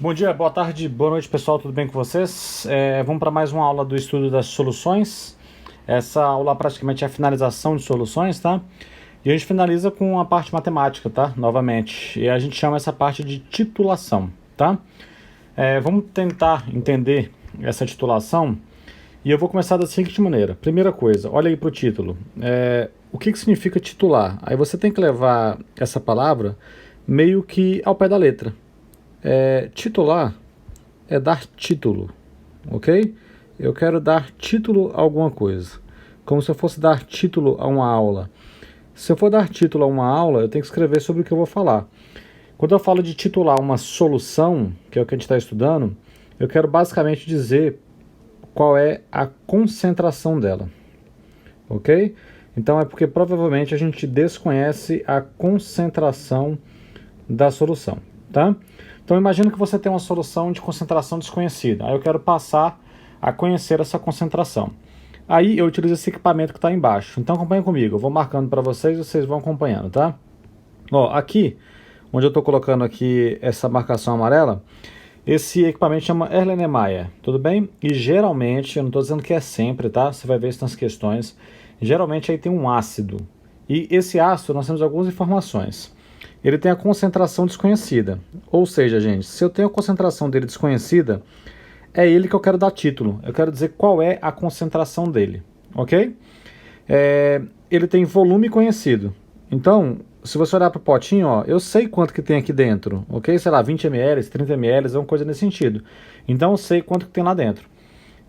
Bom dia, boa tarde, boa noite pessoal, tudo bem com vocês? Vamos para mais uma aula do estudo das soluções. Essa aula praticamente é a finalização de soluções, tá? E a gente finaliza com a parte matemática, tá? Novamente. E a gente chama essa parte de titulação, tá? Vamos tentar entender essa titulação e eu vou começar da seguinte maneira. Primeira coisa, olha aí para o título. O que significa titular? Aí você tem que levar essa palavra meio que ao pé da letra. Titular é dar título, ok? Eu quero dar título a alguma coisa, como se eu fosse dar título a uma aula. Se eu for dar título a uma aula, eu tenho que escrever sobre o que eu vou falar. Quando eu falo de titular uma solução, que é o que a gente está estudando, eu quero basicamente dizer qual é a concentração dela, ok? Então é porque provavelmente a gente desconhece a concentração da solução, tá? Então imagina que você tem uma solução de concentração desconhecida. Aí eu quero passar a conhecer essa concentração. Aí eu utilizo esse equipamento que está embaixo. Então acompanha comigo, eu vou marcando para vocês e vocês vão acompanhando, tá? Ó, aqui, onde eu estou colocando aqui essa marcação amarela, esse equipamento chama Erlenmeyer, tudo bem? E geralmente, eu não estou dizendo que é sempre, tá? Você vai ver isso nas questões. Geralmente aí tem um ácido. E esse ácido nós temos algumas informações. Ele tem a concentração desconhecida. Ou seja, gente, se eu tenho a concentração dele desconhecida, é ele que eu quero dar título. Eu quero dizer qual é a concentração dele, ok? Ele tem volume conhecido. Então, se você olhar para o potinho, ó, eu sei quanto que tem aqui dentro, ok? Sei lá, 20 ml, 30 ml, é uma coisa nesse sentido. Então eu sei quanto que tem lá dentro.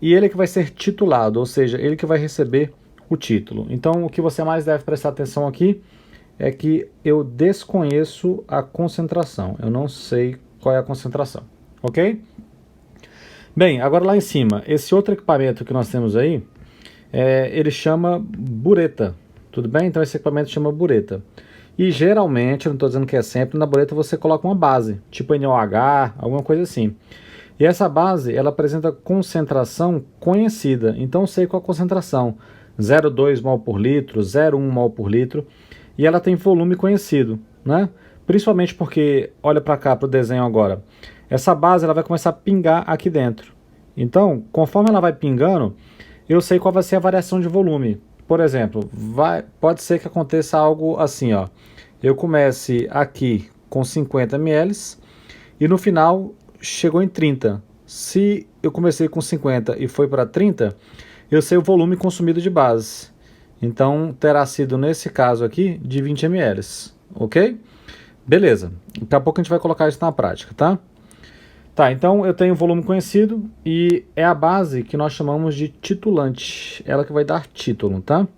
E ele é que vai ser titulado, ou seja, ele que vai receber o título. Então o que você mais deve prestar atenção aqui é que eu desconheço a concentração. Eu não sei qual é a concentração, ok? Bem, agora lá em cima, esse outro equipamento que nós temos aí, ele chama bureta, tudo bem? Então esse equipamento chama bureta. E geralmente, eu não estou dizendo que é sempre, na bureta você coloca uma base, tipo NaOH, alguma coisa assim. E essa base, ela apresenta concentração conhecida, então eu sei qual a concentração. 0,2 mol por litro, 0,1 mol por litro. E ela tem volume conhecido, né? Principalmente porque, olha para cá, para o desenho agora, essa base ela vai começar a pingar aqui dentro. Então, conforme ela vai pingando, eu sei qual vai ser a variação de volume. Por exemplo, pode ser que aconteça algo assim, ó. Eu comece aqui com 50 ml e no final chegou em 30. Se eu comecei com 50 e foi para 30, eu sei o volume consumido de base. Então, terá sido, nesse caso aqui, de 20 ml, ok? Beleza, daqui a pouco a gente vai colocar isso na prática, tá? Tá, então eu tenho o volume conhecido e é a base que nós chamamos de titulante, ela que vai dar título, tá?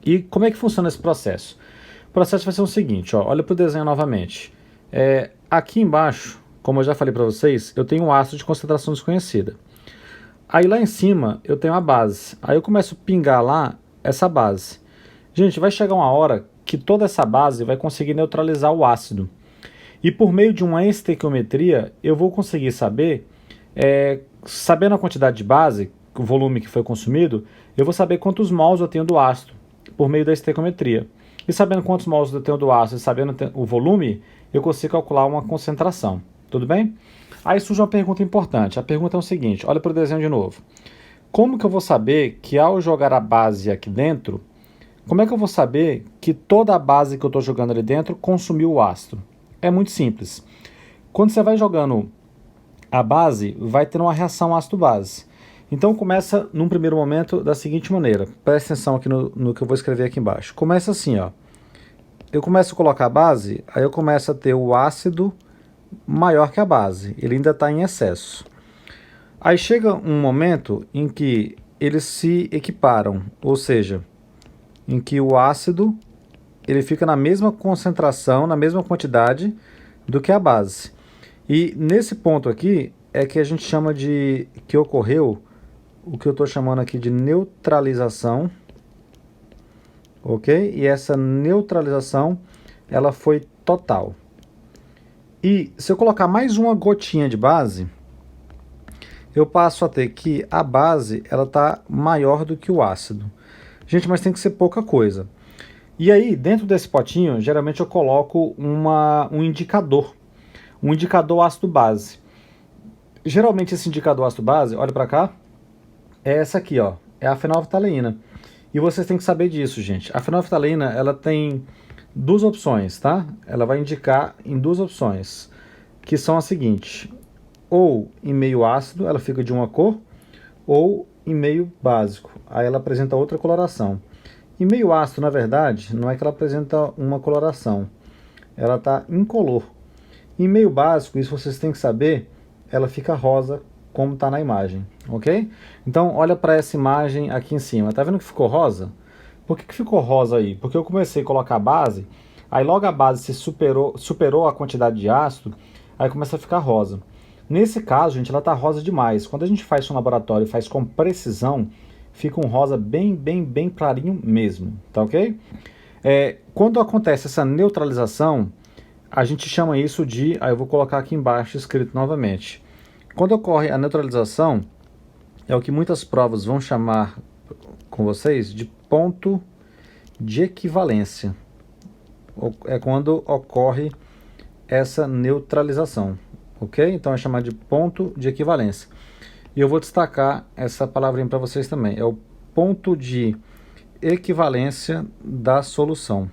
E como é que funciona esse processo? O processo vai ser o seguinte, ó, olha para o desenho novamente. Aqui embaixo, como eu já falei para vocês, eu tenho um ácido de concentração desconhecida. Aí lá em cima eu tenho a base, aí eu começo a pingar lá essa base. Gente, vai chegar uma hora que toda essa base vai conseguir neutralizar o ácido. E por meio de uma estequiometria, eu vou conseguir saber, sabendo a quantidade de base, o volume que foi consumido, eu vou saber quantos mols eu tenho do ácido, por meio da estequiometria. E sabendo quantos mols eu tenho do ácido e sabendo o volume, eu consigo calcular uma concentração. Tudo bem? Aí surge uma pergunta importante. A pergunta é o seguinte, olha para o desenho de novo. Como que eu vou saber que ao jogar a base aqui dentro, como é que eu vou saber que toda a base que eu estou jogando ali dentro consumiu o ácido? É muito simples. Quando você vai jogando a base, vai ter uma reação ácido-base. Então começa num primeiro momento da seguinte maneira. Presta atenção aqui no que eu vou escrever aqui embaixo. Começa assim, ó. Eu começo a colocar a base, aí eu começo a ter o ácido maior que a base. Ele ainda está em excesso. Aí chega um momento em que eles se equiparam, ou seja, em que o ácido ele fica na mesma concentração, na mesma quantidade do que a base. E nesse ponto aqui é que a gente chama de que ocorreu o que eu estou chamando aqui de neutralização, ok? E essa neutralização ela foi total. E se eu colocar mais uma gotinha de base, eu passo a ter que a base ela está maior do que o ácido. Gente, mas tem que ser pouca coisa. E aí, dentro desse potinho, geralmente eu coloco um indicador ácido-base. Geralmente esse indicador ácido base, olha para cá, é essa aqui, ó, é a fenolftaleína. E vocês têm que saber disso, gente. A fenolftaleína, ela tem duas opções, tá? Ela vai indicar em duas opções, que são as seguintes: ou em meio ácido, ela fica de uma cor, ou em meio básico, aí ela apresenta outra coloração. Em meio ácido, na verdade, não é que ela apresenta uma coloração, ela está incolor. Em meio básico, isso vocês têm que saber, ela fica rosa, como está na imagem, ok? Então, olha para essa imagem aqui em cima. Tá vendo que ficou rosa? Por que ficou rosa aí? Porque eu comecei a colocar a base, aí logo a base se superou a quantidade de ácido, aí começa a ficar rosa. Nesse caso, gente, ela está rosa demais. Quando a gente faz isso no laboratório e faz com precisão, fica um rosa bem clarinho mesmo, tá ok? Quando acontece essa neutralização, a gente chama isso de, aí eu vou colocar aqui embaixo escrito novamente. Quando ocorre a neutralização, é o que muitas provas vão chamar com vocês de ponto de equivalência. É quando ocorre essa neutralização, ok? Então é chamado de ponto de equivalência. E eu vou destacar essa palavrinha para vocês também. É o ponto de equivalência da solução.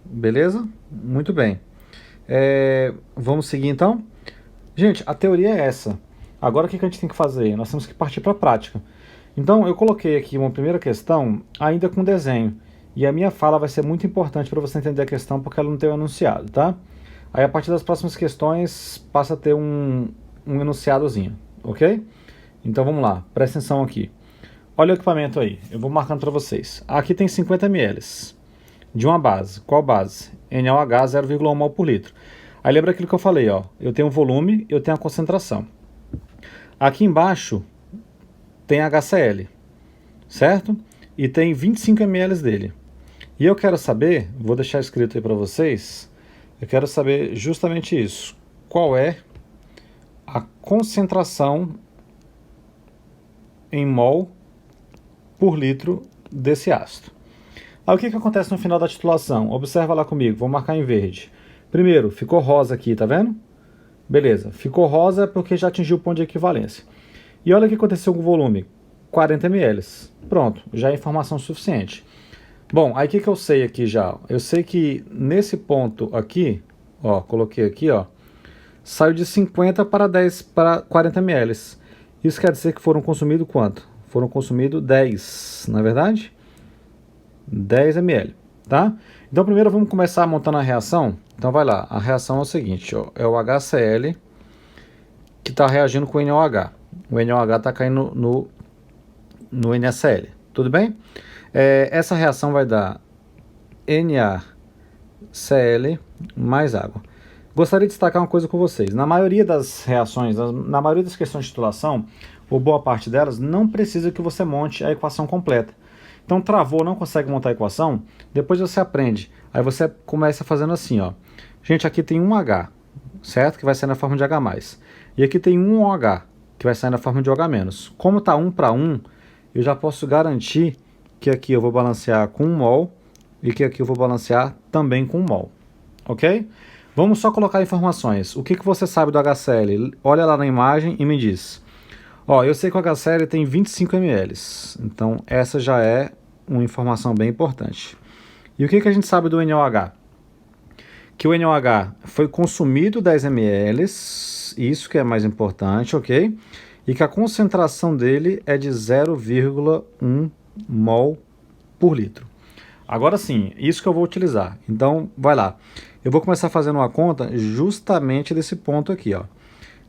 Beleza? Muito bem. Vamos seguir então? Gente, a teoria é essa. Agora o que a gente tem que fazer? Nós temos que partir para a prática. Então eu coloquei aqui uma primeira questão ainda com desenho. E a minha fala vai ser muito importante para você entender a questão porque ela não tem um enunciado, tá? Aí a partir das próximas questões passa a ter um enunciadozinho, ok? Então vamos lá, presta atenção aqui. Olha o equipamento aí, eu vou marcando para vocês. Aqui tem 50 ml de uma base. Qual base? NaOH 0,1 mol por litro. Aí lembra aquilo que eu falei, ó. Eu tenho o volume, eu tenho a concentração. Aqui embaixo tem HCl, certo? E tem 25 ml dele. E eu quero saber, vou deixar escrito aí para vocês, eu quero saber justamente isso. Qual é a concentração em mol por litro desse ácido? Aí o que acontece no final da titulação? Observa lá comigo, vou marcar em verde. Primeiro, ficou rosa aqui, tá vendo? Beleza, ficou rosa porque já atingiu o ponto de equivalência. E olha o que aconteceu com o volume, 40 ml. Pronto, já é informação suficiente. Bom, aí o que eu sei aqui já? Eu sei que nesse ponto aqui, ó, coloquei aqui, ó, saiu de 50 para 10 para 40 ml. Isso quer dizer que foram consumidos quanto? Foram consumidos 10, não é verdade? 10 ml, tá? Então primeiro vamos começar montando a reação. Então vai lá, a reação é o seguinte, ó, é o HCl que está reagindo com o NaOH. O NaOH está caindo no NaCl, tudo bem? Essa reação vai dar NaCl mais água. Gostaria de destacar uma coisa com vocês. Na maioria das reações, na maioria das questões de titulação, ou boa parte delas, não precisa que você monte a equação completa. Então travou, não consegue montar a equação, depois você aprende. Aí você começa fazendo assim, ó. Gente, aqui tem um H, certo? Que vai sair na forma de H+. E aqui tem um OH, que vai sair na forma de OH-. Como está 1 para 1, eu já posso garantir que aqui eu vou balancear com 1 mol e que aqui eu vou balancear também com 1 mol. Ok? Vamos só colocar informações. O que você sabe do HCl? Olha lá na imagem e me diz. Ó, eu sei que o HCl tem 25 ml. Então essa já é uma informação bem importante. E o que a gente sabe do NaOH? Que o NaOH foi consumido 10 ml, isso que é mais importante, ok? E que a concentração dele é de 0,1 mol por litro. Agora sim, isso que eu vou utilizar. Então, vai lá. Eu vou começar fazendo uma conta justamente desse ponto aqui, ó.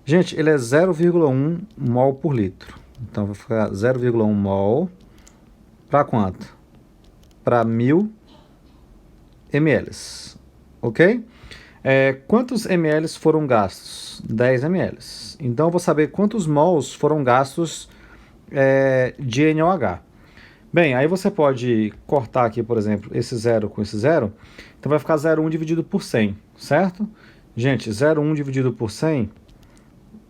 Gente, ele é 0,1 mol por litro. Então, vou ficar 0,1 mol para quanto? Para 1000 ml, ok? Quantos ml foram gastos? 10 ml. Então, eu vou saber quantos mols foram gastos de NaOH. Bem, aí você pode cortar aqui, por exemplo, esse 0 com esse 0. Então, vai ficar 0,1 dividido por 100, certo? Gente, 0,1 dividido por 100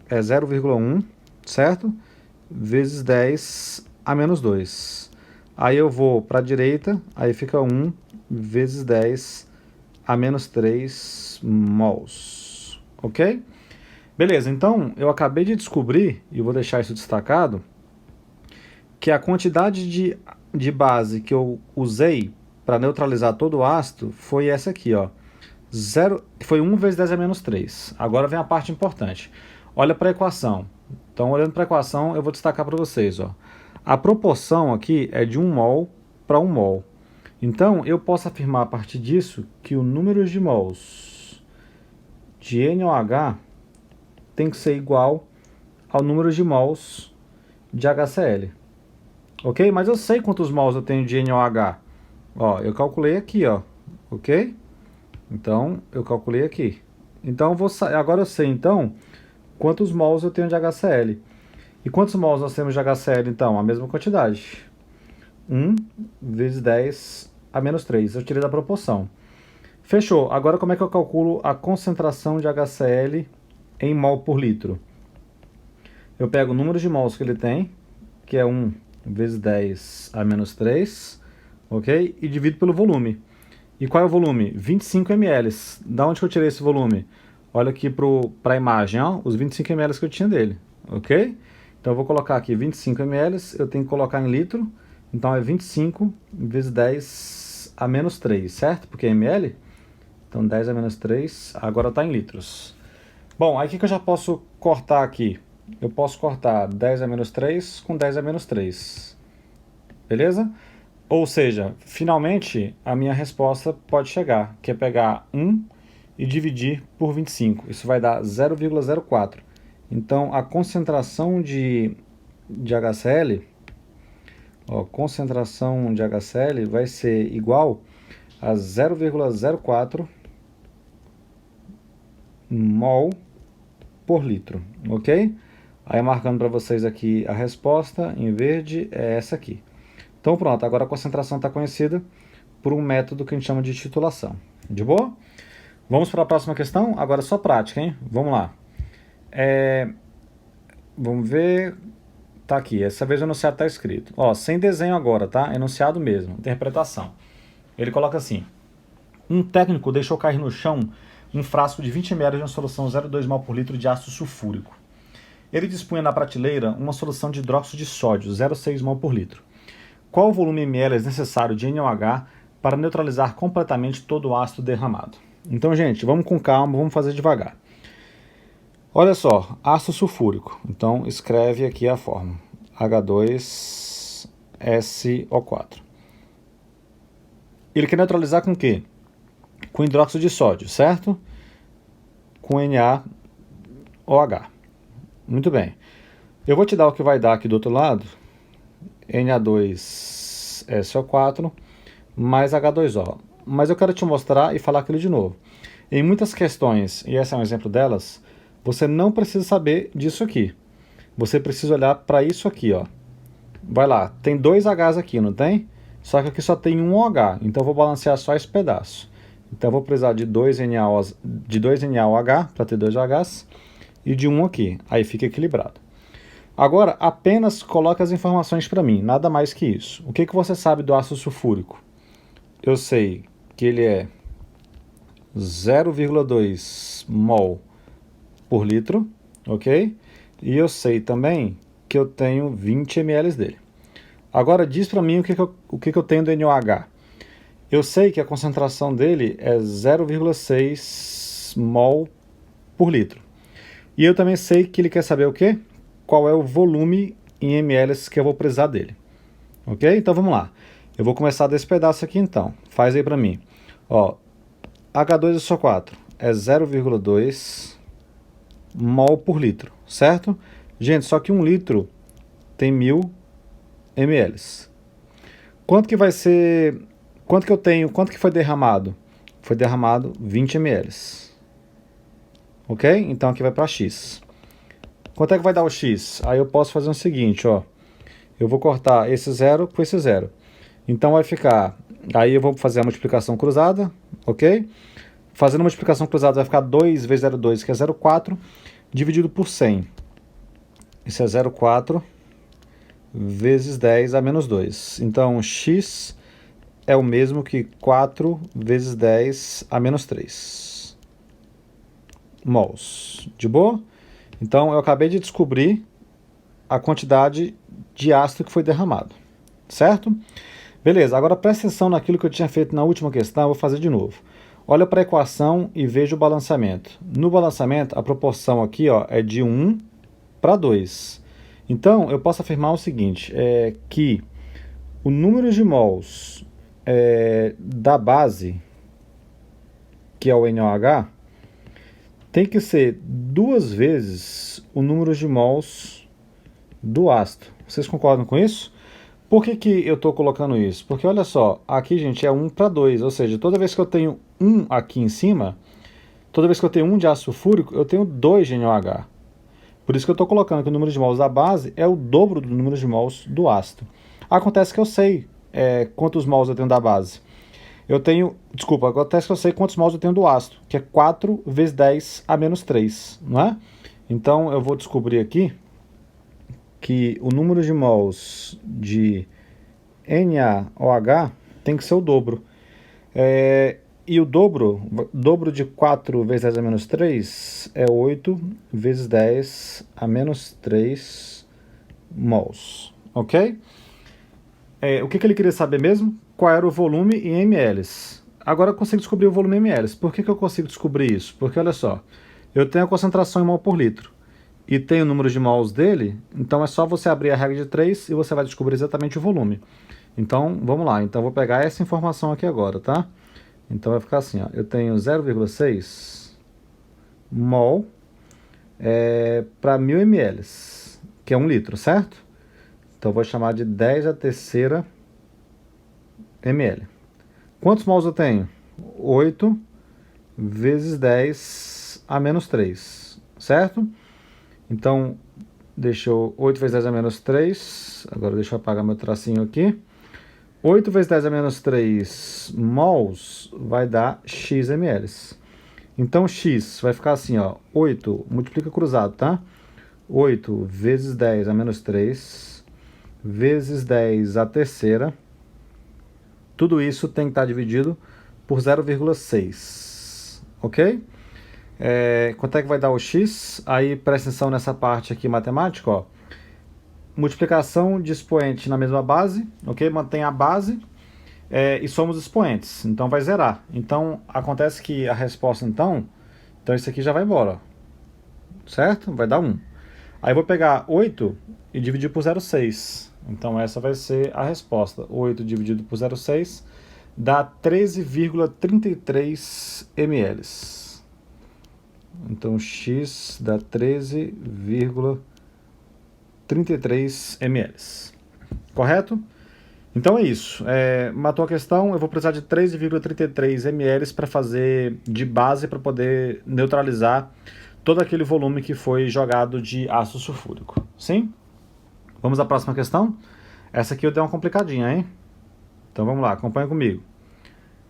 é 0,1, certo? Vezes 10 a menos 2. Aí eu vou para a direita, aí fica 1 vezes 10 a menos 3 mols, ok? Beleza, então eu acabei de descobrir, e vou deixar isso destacado, que a quantidade de base que eu usei para neutralizar todo o ácido foi essa aqui, ó. Foi 1 vezes 10 a menos 3. Agora vem a parte importante. Olha para a equação. Então, olhando para a equação, eu vou destacar para vocês, ó. A proporção aqui é de 1 mol para 1 mol. Então, eu posso afirmar a partir disso que o número de mols de NaOH tem que ser igual ao número de mols de HCl. Ok? Mas eu sei quantos mols eu tenho de NaOH. Ó, eu calculei aqui, ó. Ok? Então, eu calculei aqui. Então, agora eu sei, então, quantos mols eu tenho de HCl. E quantos mols nós temos de HCl, então? A mesma quantidade. 1 vezes 10 a menos 3. Eu tirei da proporção. Fechou. Agora, como é que eu calculo a concentração de HCl em mol por litro? Eu pego o número de mols que ele tem, que é 1 vezes 10 a menos 3, ok? E divido pelo volume. E qual é o volume? 25 ml. Da onde que eu tirei esse volume? Olha aqui para a imagem, ó, os 25 ml que eu tinha dele, ok? Então eu vou colocar aqui 25 ml, eu tenho que colocar em litro, então é 25 vezes 10 a menos 3, certo? Porque é ml, então 10 a menos 3, agora está em litros. Bom, aí o que eu já posso cortar aqui? Eu posso cortar 10 a menos 3 com 10 a menos 3, beleza? Ou seja, finalmente a minha resposta pode chegar, que é pegar 1 e dividir por 25. Isso vai dar 0,04. Então a concentração de HCl, ó, concentração de HCl vai ser igual a 0,04 mol por litro, ok? Aí marcando para vocês aqui a resposta em verde é essa aqui. Então pronto, agora a concentração está conhecida por um método que a gente chama de titulação. De boa? Vamos para a próxima questão? Agora é só prática, hein? Vamos lá. Vamos ver. Tá aqui, essa vez o enunciado está escrito. Ó, sem desenho agora, tá? Enunciado mesmo, interpretação. Ele coloca assim: um técnico deixou cair no chão um frasco de 20 ml de uma solução 0,2 mol por litro de ácido sulfúrico. Ele dispunha na prateleira uma solução de hidróxido de sódio, 0,6 mol por litro. Qual o volume ml necessário de NaOH para neutralizar completamente todo o ácido derramado? Então, gente, vamos com calma, vamos fazer devagar. Olha só, ácido sulfúrico. Então, escreve aqui a fórmula. H2SO4. Ele quer neutralizar com o quê? Com hidróxido de sódio, certo? Com NaOH. Muito bem. Eu vou te dar o que vai dar aqui do outro lado. Na2SO4 mais H2O. Mas eu quero te mostrar e falar aquilo de novo. Em muitas questões, e esse é um exemplo delas, você não precisa saber disso aqui. Você precisa olhar para isso aqui, ó. Vai lá, tem 2 Hs aqui, não tem? Só que aqui só tem um OH, então eu vou balancear só esse pedaço. Então eu vou precisar de 2 NaOH para ter 2 Hs e de 1 aqui. Aí fica equilibrado. Agora, apenas coloque as informações para mim, nada mais que isso. O que você sabe do ácido sulfúrico? Eu sei que ele é 0,2 mol por litro, ok? E eu sei também que eu tenho 20 ml dele. Agora diz para mim o que eu tenho do NaOH. Eu sei que a concentração dele é 0,6 mol por litro. E eu também sei que ele quer saber o quê? Qual é o volume em ml que eu vou precisar dele. Ok? Então vamos lá. Eu vou começar desse pedaço aqui então. Faz aí para mim. Ó, H2SO4 é 0,2 mol por litro, certo? Gente, só que 1 litro tem 1000 ml. Quanto que vai ser... Quanto que eu tenho? Quanto que foi derramado? Foi derramado 20 ml. Ok? Então aqui vai para X. Quanto é que vai dar o X? Aí eu posso fazer o seguinte, ó. Eu vou cortar esse 0 com esse 0. Então vai ficar... Aí eu vou fazer a multiplicação cruzada, ok? Fazendo a multiplicação cruzada vai ficar 2 vezes 0,2, que é 0,4, dividido por 100. Isso é 0,4 vezes 10 a menos 2. Então, x é o mesmo que 4 vezes 10 a menos 3 mols. De boa? Então, eu acabei de descobrir a quantidade de ácido que foi derramado, certo? Beleza, agora presta atenção naquilo que eu tinha feito na última questão, eu vou fazer de novo. Olha para a equação e veja o balanceamento. No balanceamento, a proporção aqui ó, é de 1 para 2. Então, eu posso afirmar o seguinte, que o número de mols da base, que é o NaOH, tem que ser 2 vezes o número de mols do ácido. Vocês concordam com isso? Por que eu estou colocando isso? Porque olha só, aqui gente é 1 para 2, ou seja, toda vez que eu tenho 1 aqui em cima, toda vez que eu tenho 1 de ácido sulfúrico, eu tenho 2 de NaOH. Por isso que eu estou colocando que o número de mols da base é o dobro do número de mols do ácido. Acontece que eu sei quantos mols eu tenho da base. Acontece que eu sei quantos mols eu tenho do ácido, que é 4 vezes 10 a menos 3, não é? Então eu vou descobrir aqui que o número de mols de NaOH tem que ser o dobro. E o dobro de 4 vezes 10 a menos 3 é 8 vezes 10 a menos 3 mols, ok? O que ele queria saber mesmo? Qual era o volume em ml. Agora eu consigo descobrir o volume em ml. Por que eu consigo descobrir isso? Porque olha só, eu tenho a concentração em mol por litro e tem o número de mols dele, então é só você abrir a regra de 3 e você vai descobrir exatamente o volume. Então, vamos lá. Então, eu vou pegar essa informação aqui agora, tá? Então, vai ficar assim, ó. Eu tenho 0,6 mol para 1000 ml, que é 1 litro, certo? Então, eu vou chamar de 10 a terceira ml. Quantos mols eu tenho? 8 vezes 10 a menos 3, certo? Então, 8 vezes 10 a menos 3. Agora deixa eu apagar meu tracinho aqui. 8 vezes 10 a menos 3 mols vai dar x ml. Então, x vai ficar assim, ó. 8, multiplica cruzado, tá? 8 vezes 10 a menos 3 vezes 10 a terceira. Tudo isso tem que estar dividido por 0,6, ok? Quanto é que vai dar o x? Aí presta atenção nessa parte aqui matemática, ó. Multiplicação de expoente na mesma base, ok? Mantém a base e somos expoentes, então vai zerar. Então acontece que a resposta então isso aqui já vai embora, ó. Certo? Vai dar 1. Aí eu vou pegar 8 e dividir por 0,6. Então essa vai ser a resposta. 8 dividido por 0,6 dá 13,33 ml. Então x dá 13,33 ml. Correto? Então é isso. Matou a questão, eu vou precisar de 13,33 ml para fazer de base para poder neutralizar todo aquele volume que foi jogado de ácido sulfúrico. Sim? Vamos à próxima questão? Essa aqui eu dei uma complicadinha, hein? Então vamos lá, acompanha comigo.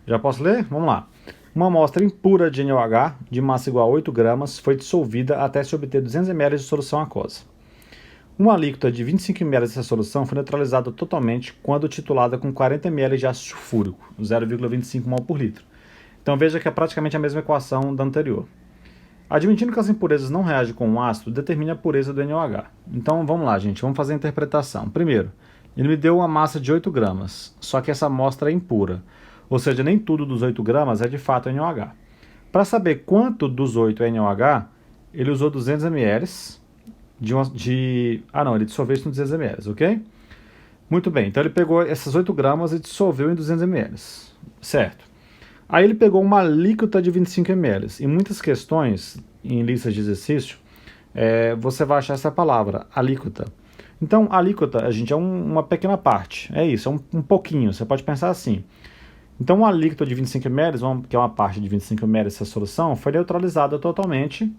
Já posso ler? Vamos lá. Uma amostra impura de NaOH, de massa igual a 8 gramas, foi dissolvida até se obter 200 ml de solução aquosa. Uma alíquota de 25 ml dessa solução foi neutralizada totalmente quando titulada com 40 ml de ácido sulfúrico, 0,25 mol por litro. Então veja que é praticamente a mesma equação da anterior. Admitindo que as impurezas não reagem com o ácido, determine a pureza do NaOH. Então vamos lá, gente, vamos fazer a interpretação. Primeiro, ele me deu uma massa de 8 gramas, só que essa amostra é impura. Ou seja, nem tudo dos 8 gramas é de fato NaOH. Para saber quanto dos 8 é NaOH, ele usou 200 ml ele dissolveu isso em 200 ml, ok? Muito bem, então ele pegou essas 8 gramas e dissolveu em 200 ml, certo? Aí ele pegou uma alíquota de 25 ml. Em muitas questões, em listas de exercício, você vai achar essa palavra, alíquota. Então, alíquota, gente, é uma pequena parte. É isso, é um pouquinho. Você pode pensar assim. Então, uma alíquota de 25 ml, que é uma parte de 25 ml dessa solução, foi neutralizada totalmente.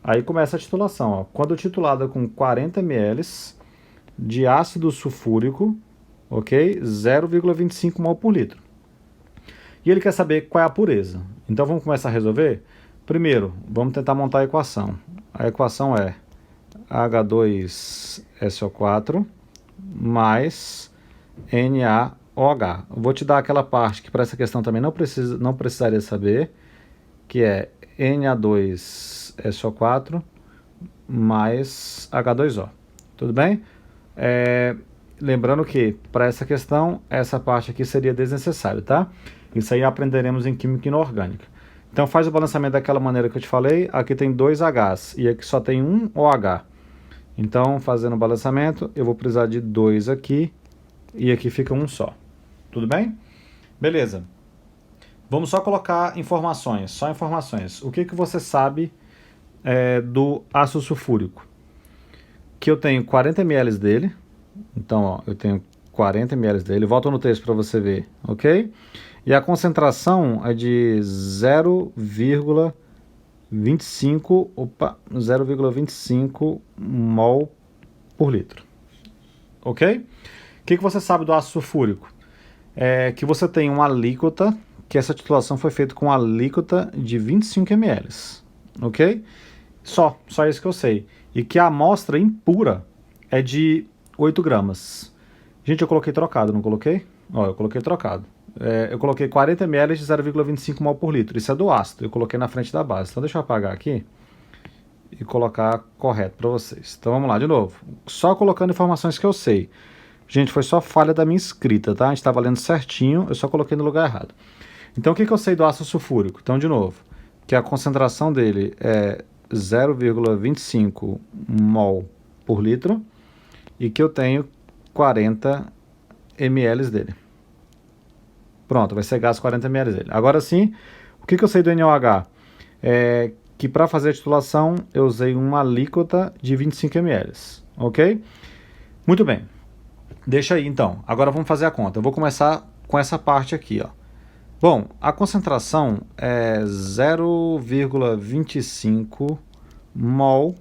Aí começa a titulação. Ó. Quando titulada com 40 ml de ácido sulfúrico, ok? 0,25 mol por litro. E ele quer saber qual é a pureza. Então vamos começar a resolver? Primeiro, vamos tentar montar a equação. A equação é H2SO4 mais NaOH. Vou te dar aquela parte que para essa questão também não precisaria saber, que é Na2SO4 mais H2O. Tudo bem? Lembrando que, para essa questão, essa parte aqui seria desnecessário, tá? Isso aí aprenderemos em Química Inorgânica. Então faz o balanceamento daquela maneira que eu te falei. Aqui tem 2 Hs e aqui só tem um OH. Então, fazendo o balanceamento, eu vou precisar de 2 aqui e aqui fica um só. Tudo bem? Beleza. Vamos só colocar informações, só informações. O que você sabe do ácido sulfúrico? Que eu tenho 40 ml dele. Então, ó, eu tenho 40 ml dele. Volto no texto para você ver, ok? E a concentração é de 0,25 mol por litro. Ok? O que você sabe do ácido sulfúrico? Que você tem uma alíquota, que essa titulação foi feita com alíquota de 25 ml. Ok? Só isso que eu sei. E que a amostra impura é de 8 gramas. Gente, eu coloquei trocado, não coloquei? Ó, eu coloquei trocado. Eu coloquei 40 ml de 0,25 mol por litro. Isso é do ácido, eu coloquei na frente da base. Então deixa eu apagar aqui e colocar correto para vocês. Então vamos lá, de novo. Só colocando informações que eu sei. Gente, foi só falha da minha escrita, tá? A gente estava lendo certinho, eu só coloquei no lugar errado. Então o que eu sei do ácido sulfúrico? Então, de novo, que a concentração dele é 0,25 mol por litro e que eu tenho 40 ml dele. Pronto, vai ser gás 40 ml dele. Agora sim, o que eu sei do NaOH? Que para fazer a titulação eu usei uma alíquota de 25 ml, ok? Muito bem, deixa aí então. Agora vamos fazer a conta. Eu vou começar com essa parte aqui, ó. Bom, a concentração é 0,25 mol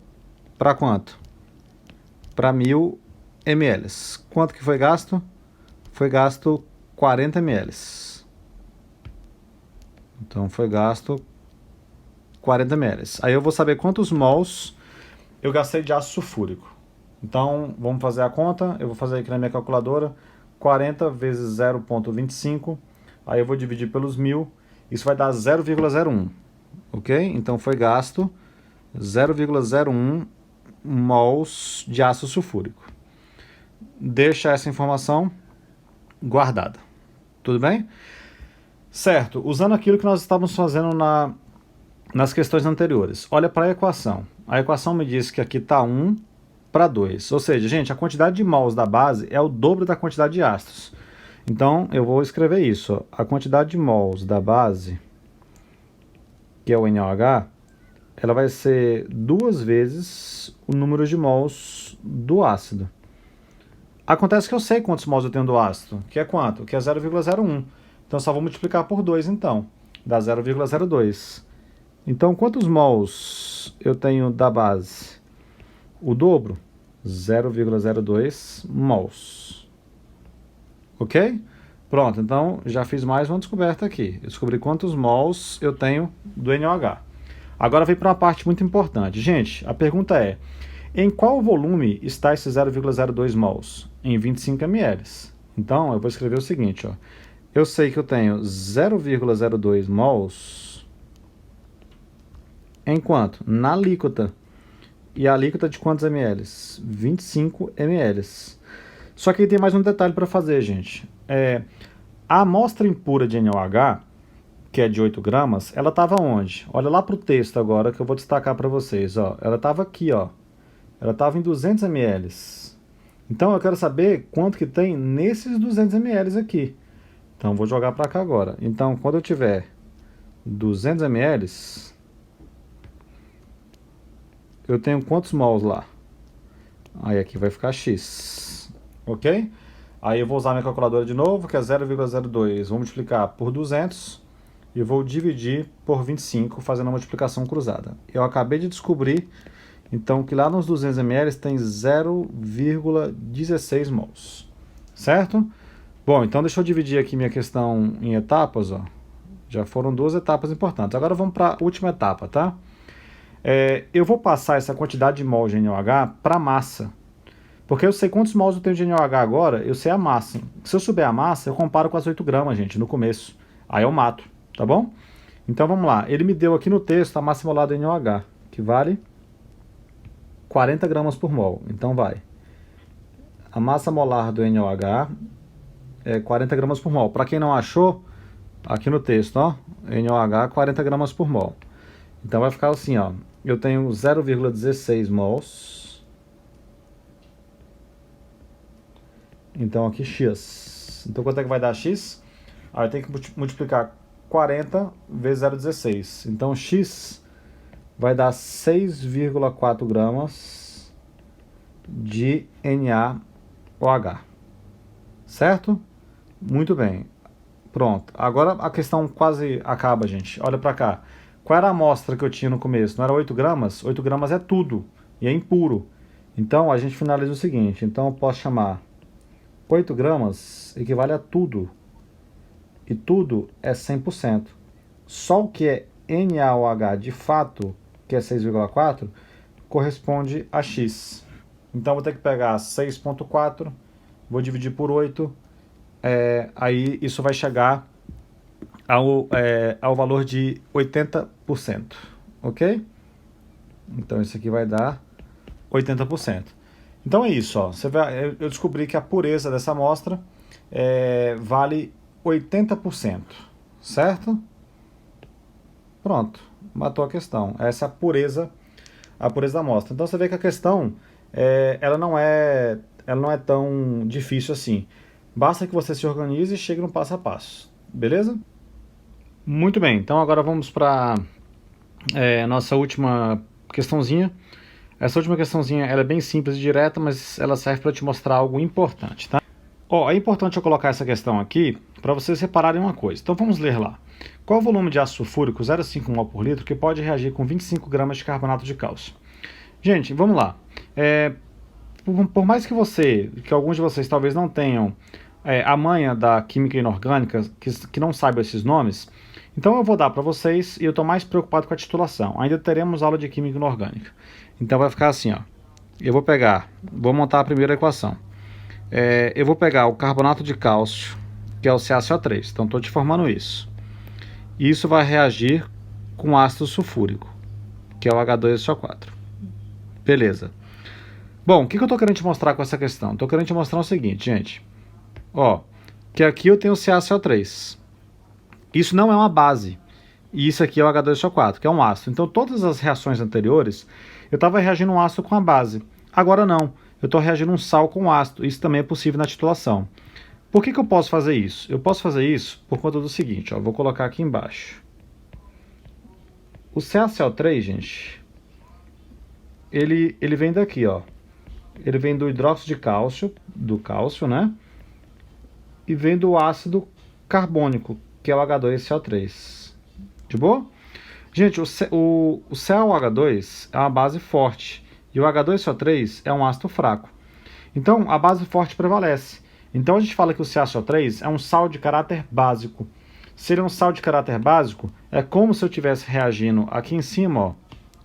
para quanto? Para 1000 ml. Quanto que foi gasto? Foi gasto 40 ml. Então foi gasto 40 ml. Aí eu vou saber quantos mols eu gastei de ácido sulfúrico. Então vamos fazer a conta. Eu vou fazer aqui na minha calculadora. 40 vezes 0,25. Aí eu vou dividir pelos 1000. Isso vai dar 0,01. Ok? Então foi gasto 0,01 mols de ácido sulfúrico. Deixa essa informação guardada. Tudo bem? Certo, usando aquilo que nós estávamos fazendo nas questões anteriores. Olha para a equação. A equação me diz que aqui está 1 para 2. Ou seja, gente, a quantidade de mols da base é o dobro da quantidade de ácidos. Então, eu vou escrever isso. Ó. A quantidade de mols da base, que é o NaOH, ela vai ser 2 vezes o número de mols do ácido. Acontece que eu sei quantos mols eu tenho do ácido, que é quanto? Que é 0,01. Então, só vou multiplicar por 2, então. Dá 0,02. Então, quantos mols eu tenho da base? O dobro? 0,02 mols. Ok? Pronto, então já fiz mais uma descoberta aqui. Eu descobri quantos mols eu tenho do NaOH. Agora vem para uma parte muito importante. Gente, a pergunta é, em qual volume está esse 0,02 mols? Em 25 ml. Então, eu vou escrever o seguinte, ó. Eu sei que eu tenho 0,02 mols em quanto? Na alíquota. E a alíquota de quantos ml? 25 ml. Só que aí tem mais um detalhe para fazer, gente. A amostra impura de NaOH, que é de 8 gramas, ela estava onde? Olha lá para o texto agora que eu vou destacar para vocês. Ó. Ela estava aqui, ó. Ela estava em 200 ml. Então eu quero saber quanto que tem nesses 200 ml aqui. Então vou jogar para cá agora. Então quando eu tiver 200 ml, eu tenho quantos mols lá? Aí aqui vai ficar X. Ok? Aí eu vou usar minha calculadora de novo, que é 0,02. Vou multiplicar por 200 e vou dividir por 25, fazendo a multiplicação cruzada. Eu acabei de descobrir, então, que lá nos 200 ml tem 0,16 mols. Certo? Bom, então deixa eu dividir aqui minha questão em etapas. Ó. Já foram 2 etapas importantes. Agora vamos para a última etapa, tá? Eu vou passar essa quantidade de mol de NaOH para a massa. Porque eu sei quantos mols eu tenho de NaOH agora, eu sei a massa. Se eu souber a massa, eu comparo com as 8 gramas, gente, no começo. Aí eu mato, tá bom? Então vamos lá. Ele me deu aqui no texto a massa molada de NaOH, que vale 40 gramas por mol. Então vai. A massa molar do NaOH é 40 gramas por mol. Para quem não achou, aqui no texto, ó, NaOH 40 gramas por mol. Então vai ficar assim, ó. Eu tenho 0,16 mols. Então aqui X. Então quanto é que vai dar X? Aí tem que multiplicar 40 vezes 0,16. Então X vai dar 6,4 gramas de NaOH. Certo? Muito bem. Pronto. Agora a questão quase acaba, gente. Olha pra cá. Qual era a amostra que eu tinha no começo? Não era 8 gramas? 8 gramas é tudo. E é impuro. Então a gente finaliza o seguinte. Então eu posso chamar 8 gramas equivale a tudo. E tudo é 100%. Só o que é NaOH de fato, que é 6,4, corresponde a X. Então vou ter que pegar 6,4, vou dividir por 8, aí isso vai chegar ao valor de 80%, ok? Então isso aqui vai dar 80%. Então é isso, ó. Eu descobri que a pureza dessa amostra vale 80%, certo? Pronto, matou a questão. Essa é a pureza da amostra. Então você vê que a questão ela não é tão difícil assim. Basta que você se organize e chegue no passo a passo, beleza? Muito bem, então agora vamos para nossa última questãozinha. Essa última questãozinha ela é bem simples e direta, mas ela serve para te mostrar algo importante, tá? É importante eu colocar essa questão aqui para vocês repararem uma coisa. Então vamos ler lá. Qual o volume de ácido sulfúrico 0,5 mol por litro que pode reagir com 25 gramas de carbonato de cálcio? Gente, vamos lá. Por mais que alguns de vocês talvez não tenham a manha da química inorgânica, que não saibam esses nomes, então eu vou dar para vocês e eu estou mais preocupado com a titulação. Ainda teremos aula de química inorgânica. Então vai ficar assim, ó. Vou montar a primeira equação. Eu vou pegar o carbonato de cálcio, que é o CaCO3. Então estou te formando isso. E isso vai reagir com ácido sulfúrico, que é o H2SO4. Beleza. Bom, o que eu estou querendo te mostrar com essa questão? Estou querendo te mostrar o seguinte, gente. Que aqui eu tenho o CaCO3. Isso não é uma base. E isso aqui é o H2SO4, que é um ácido. Então todas as reações anteriores, eu estava reagindo um ácido com a base. Agora não. Eu estou reagindo um sal com ácido. Isso também é possível na titulação. Por que eu posso fazer isso? Eu posso fazer isso por conta do seguinte, ó, vou colocar aqui embaixo. O CaCO3, gente, ele vem daqui, ó. Ele vem do hidróxido de cálcio, né? E vem do ácido carbônico, que é o H2CO3. De boa? Gente, o CaOH2 é uma base forte e o H2SO3 é um ácido fraco. Então, a base forte prevalece. Então a gente fala que o CaCO3 é um sal de caráter básico. Se ele é um sal de caráter básico, é como se eu estivesse reagindo aqui em cima, ó.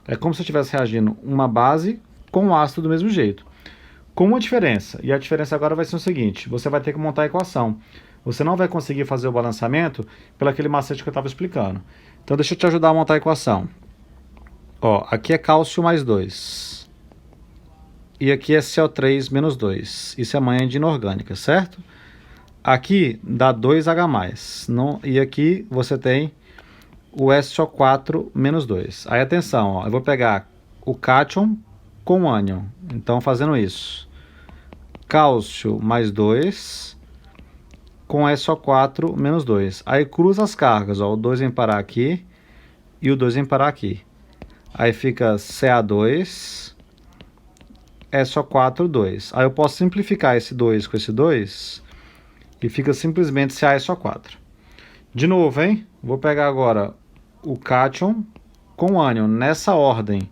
É como se eu estivesse reagindo uma base com um ácido do mesmo jeito. Com uma diferença, e a diferença agora vai ser o seguinte, você vai ter que montar a equação. Você não vai conseguir fazer o balanceamento pelo aquele macete que eu estava explicando. Então deixa eu te ajudar a montar a equação. Aqui é cálcio mais 2. E aqui é CO3 menos 2. Isso é manha de inorgânica, certo? Aqui dá 2H+. E aqui você tem o SO4 menos 2. Aí atenção, ó, eu vou pegar o cátion com o ânion. Então fazendo isso. Cálcio mais 2 com SO4 menos 2. Aí cruza as cargas, ó, o 2 vem parar aqui e o 2 vem parar aqui. Aí fica Ca2... SO4, 2. Aí eu posso simplificar esse 2 com esse 2 e fica simplesmente CaSO4. De novo, hein? Vou pegar agora o cátion com o ânion nessa ordem.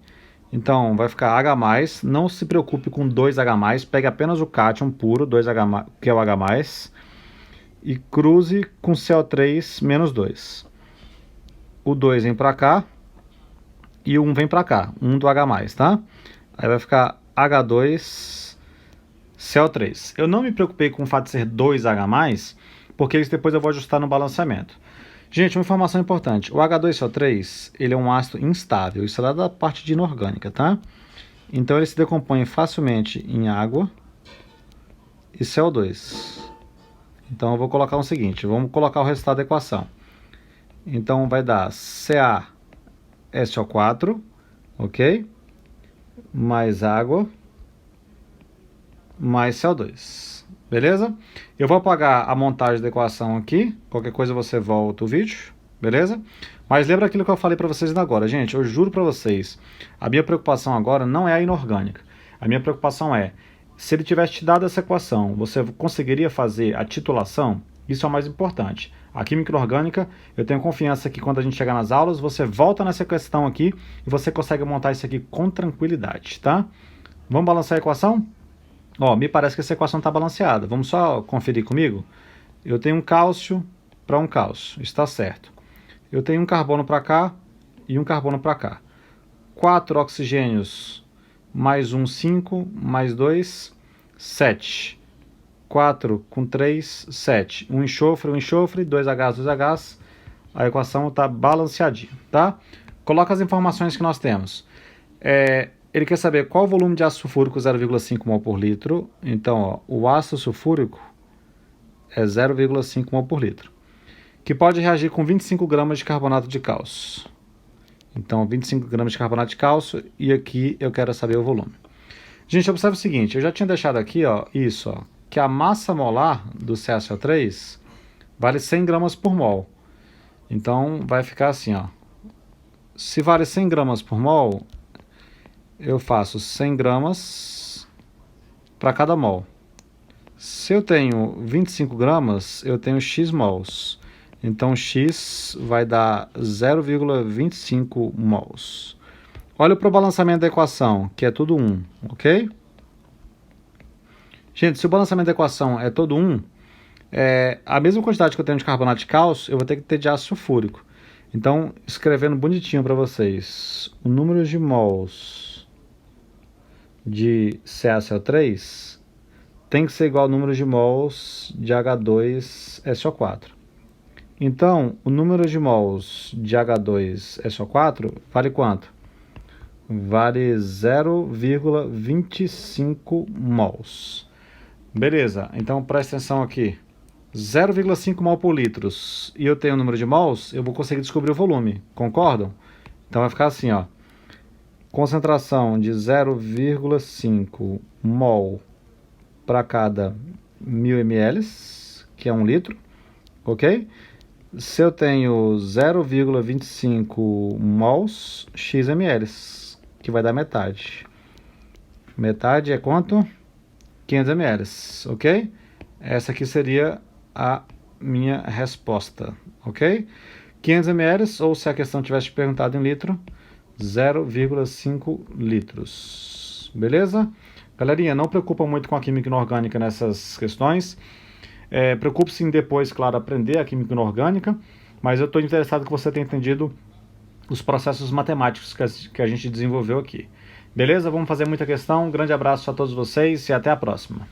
Então vai ficar H+, não se preocupe com 2H+, pegue apenas o cátion puro, 2H+, que é o H+, e cruze com CO3 menos 2. O 2 vem para cá e o 1 vem para cá, 1 do H+, tá? Aí vai ficar H2CO3. Eu não me preocupei com o fato de ser 2H+, porque isso depois eu vou ajustar no balanceamento. Gente, uma informação importante. O H2CO3, ele é um ácido instável. Isso é lá da parte de inorgânica, tá? Então ele se decompõe facilmente em água e CO2. Então eu vou colocar o seguinte, vamos colocar o resultado da equação. Então vai dar CaSO4, ok? Mais água, mais CO2, beleza? Eu vou apagar a montagem da equação aqui, qualquer coisa você volta o vídeo, beleza? Mas lembra aquilo que eu falei para vocês ainda agora, gente, eu juro para vocês, a minha preocupação agora não é a inorgânica, a minha preocupação é, se ele tivesse te dado essa equação, você conseguiria fazer a titulação? Isso é o mais importante. A química inorgânica, eu tenho confiança que quando a gente chegar nas aulas, você volta nessa questão aqui e você consegue montar isso aqui com tranquilidade, tá? Vamos balançar a equação? Ó, me parece que essa equação está balanceada. Vamos só conferir comigo? Eu tenho um cálcio para um cálcio, está certo. Eu tenho um carbono para cá e um carbono para cá. 4 oxigênios mais 1, 5, mais 2, 7. 4 com 3, 7. Um enxofre, 2 Hs, 2 Hs. A equação está balanceadinha, tá? Coloca as informações que nós temos. Ele quer saber qual o volume de ácido sulfúrico, 0,5 mol por litro. Então, ó, o ácido sulfúrico é 0,5 mol por litro. Que pode reagir com 25 gramas de carbonato de cálcio. Então, 25 gramas de carbonato de cálcio. E aqui eu quero saber o volume. Gente, observe o seguinte. Eu já tinha deixado aqui, ó, isso, ó. Que a massa molar do CaSO3 vale 100 gramas por mol. Então, vai ficar assim, ó. Se vale 100 gramas por mol, eu faço 100 gramas para cada mol. Se eu tenho 25 gramas, eu tenho X mols. Então, X vai dar 0,25 mols. Olha para o balanceamento da equação, que é tudo 1, ok? Gente, se o balanceamento da equação é todo 1, a mesma quantidade que eu tenho de carbonato de cálcio, eu vou ter que ter de ácido sulfúrico. Então, escrevendo bonitinho para vocês, o número de mols de CaSO3 tem que ser igual ao número de mols de H2SO4. Então, o número de mols de H2SO4 vale quanto? Vale 0,25 mols. Beleza, então presta atenção aqui. 0,5 mol por litro e eu tenho o número de mols, eu vou conseguir descobrir o volume, concordam? Então vai ficar assim, ó. Concentração de 0,5 mol para cada 1000 ml, que é 1 litro, ok? Se eu tenho 0,25 mols, x ml, que vai dar metade. Metade é quanto? 500 ml, ok? Essa aqui seria a minha resposta, ok? 500 ml, ou se a questão tivesse perguntado em litro, 0,5 litros, beleza? Galerinha, não preocupa muito com a química inorgânica nessas questões. Preocupe-se em depois, claro, aprender a química inorgânica, mas eu estou interessado que você tenha entendido os processos matemáticos que a gente desenvolveu aqui. Beleza? Vamos fazer muita questão. Um grande abraço a todos vocês e até a próxima.